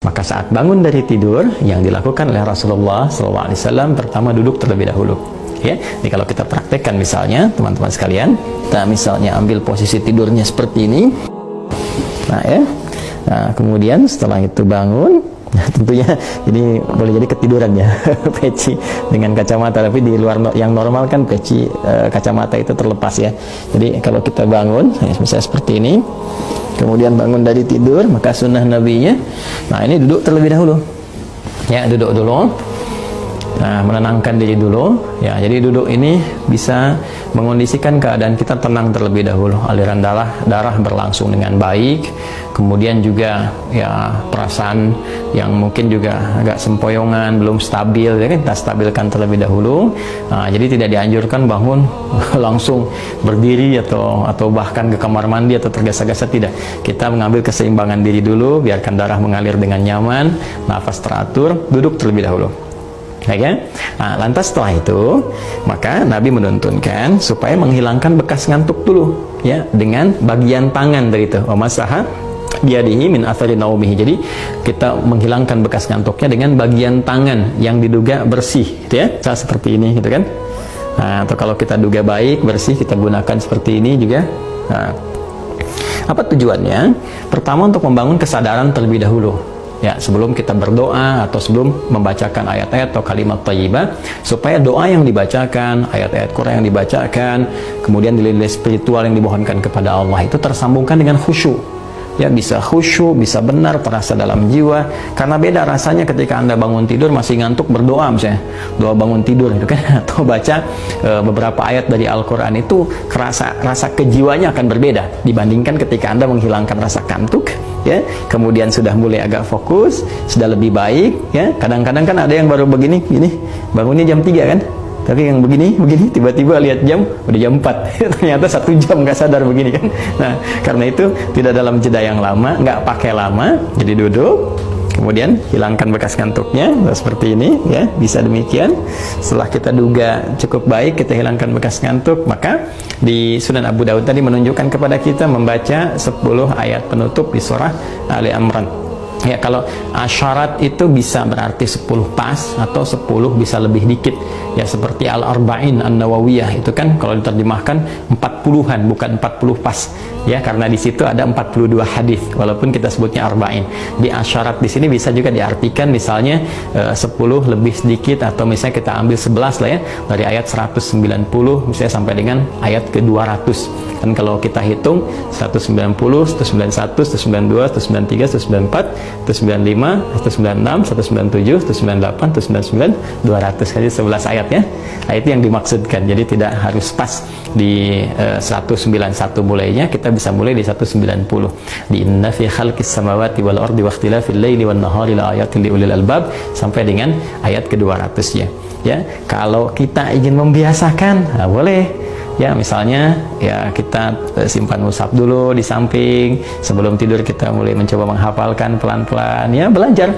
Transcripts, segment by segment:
Maka saat bangun dari tidur, yang dilakukan oleh Rasulullah SAW pertama duduk terlebih dahulu. Ya, jadi kalau kita praktekkan misalnya teman-teman sekalian, kita misalnya ambil posisi tidurnya seperti ini. Nah ya, nah kemudian setelah itu bangun, nah, tentunya ini boleh jadi ketiduran ya, peci dengan kacamata, tapi di luar yang normal kan peci kacamata itu terlepas ya. Jadi kalau kita bangun, misalnya seperti ini, kemudian bangun dari tidur, maka sunnah nabinya, nah ini duduk terlebih dahulu. Ya, duduk dulu. Nah, menenangkan diri dulu. Ya, jadi duduk ini bisa mengondisikan keadaan kita tenang terlebih dahulu. Aliran darah berlangsung dengan baik. Kemudian juga ya perasaan yang mungkin juga agak sempoyongan, belum stabil, ya kan, kita stabilkan terlebih dahulu. Nah, jadi tidak dianjurkan bangun langsung berdiri atau bahkan ke kamar mandi atau tergesa-gesa, tidak. Kita mengambil keseimbangan diri dulu, biarkan darah mengalir dengan nyaman, nafas teratur, duduk terlebih dahulu. Ya, nah, lantas setelah itu maka Nabi menuntunkan supaya menghilangkan bekas ngantuk dulu ya dengan bagian tangan dari itu masaha biadihi min athari naumihi. Jadi kita menghilangkan bekas ngantuknya dengan bagian tangan yang diduga bersih gitu ya, seperti ini gitu kan. Nah, atau kalau kita duga baik bersih, kita gunakan seperti ini juga. Nah, apa tujuannya? Pertama, untuk membangun kesadaran terlebih dahulu. Ya, sebelum kita berdoa atau sebelum membacakan ayat-ayat atau kalimat thayyibah, supaya doa yang dibacakan, ayat-ayat Quran yang dibacakan, kemudian nilai-nilai spiritual yang dimohonkan kepada Allah itu tersambungkan dengan khusyuk. Ya, bisa khusyuk, bisa benar terasa dalam jiwa. Karena beda rasanya ketika Anda bangun tidur masih ngantuk berdoa misalnya, doa bangun tidur itu kan, atau baca beberapa ayat dari Al-Qur'an, itu rasa kejiwanya akan berbeda dibandingkan ketika Anda menghilangkan rasa kantuk ya, kemudian sudah mulai agak fokus, sudah lebih baik ya. Kadang-kadang kan ada yang baru begini bangunnya jam 3 kan, tapi yang begini tiba-tiba lihat jam udah jam 4 ternyata 1 jam nggak sadar begini kan. Nah, karena itu tidak dalam jeda yang lama, nggak pakai lama, jadi duduk, kemudian hilangkan bekas ngantuknya seperti ini ya, bisa demikian. Setelah kita duga cukup baik, kita hilangkan bekas ngantuk, maka di Sunan Abu Dawud tadi menunjukkan kepada kita membaca 10 ayat penutup di surah Ali Imran. Ya, kalau asyarat itu bisa berarti 10 pas atau 10 bisa lebih dikit ya, seperti Al-Arba'in An-Nawawiyah itu kan kalau diterjemahkan 40-an bukan 40 pas ya, karena di situ ada 42 hadis walaupun kita sebutnya arba'in. Di asyarat di sini bisa juga diartikan misalnya 10 lebih sedikit, atau misalnya kita ambil 11 lah ya, dari ayat 190 misalnya sampai dengan ayat ke 200 kan. Kalau kita hitung 190, 191, 192, 193, 194, 195, 196, 197, 198, 199, 200 kali 11 ayat ya. Nah, itu yang dimaksudkan. Jadi tidak harus pas di 191 mulainya, kita bisa mulai di 190. Di inna fi khalqis samawati wal ardi wa ikhtilafil laili wan nahari la ayatin liulil albab sampai dengan ayat ke-200 ya. Ya, kalau kita ingin membiasakan, nah boleh. Ya, misalnya ya kita simpan mushaf dulu di samping, sebelum tidur kita mulai mencoba menghafalkan pelan-pelan ya, belajar.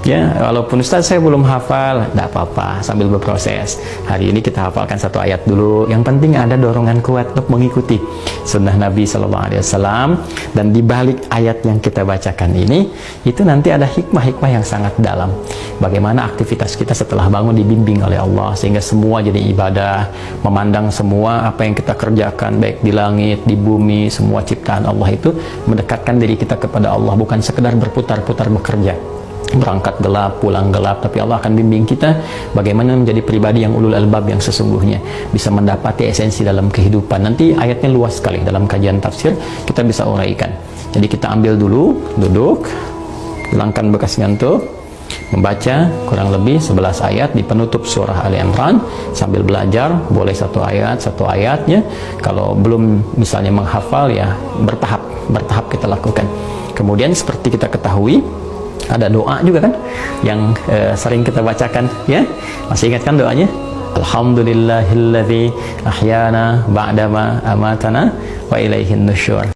Ya, walaupun Ustaz saya belum hafal, tidak apa-apa, sambil berproses. Hari ini kita hafalkan 1 ayat dulu. Yang penting ada dorongan kuat untuk mengikuti sunnah Nabi SAW. Dan di balik ayat yang kita bacakan ini, itu nanti ada hikmah-hikmah yang sangat dalam. Bagaimana aktivitas kita setelah bangun dibimbing oleh Allah, sehingga semua jadi ibadah, memandang semua apa yang kita kerjakan, baik di langit, di bumi, semua ciptaan Allah itu mendekatkan diri kita kepada Allah, bukan sekedar berputar-putar bekerja. Berangkat gelap, pulang gelap, tapi Allah akan bimbing kita bagaimana menjadi pribadi yang ulul albab yang sesungguhnya, bisa mendapati esensi dalam kehidupan. Nanti ayatnya luas sekali, dalam kajian tafsir kita bisa uraikan. Jadi kita ambil dulu, duduk, hilangkan bekas ngantuk, membaca kurang lebih 11 ayat di penutup surah Ali Imran sambil belajar. Boleh 1 ayatnya. Kalau belum misalnya menghafal ya bertahap kita lakukan. Kemudian seperti kita ketahui ada doa juga kan yang sering kita bacakan ya. Masih ingat kan doanya? Alhamdulillahilladzi ahyana ba'dama amatana wa ilaihin nusyur.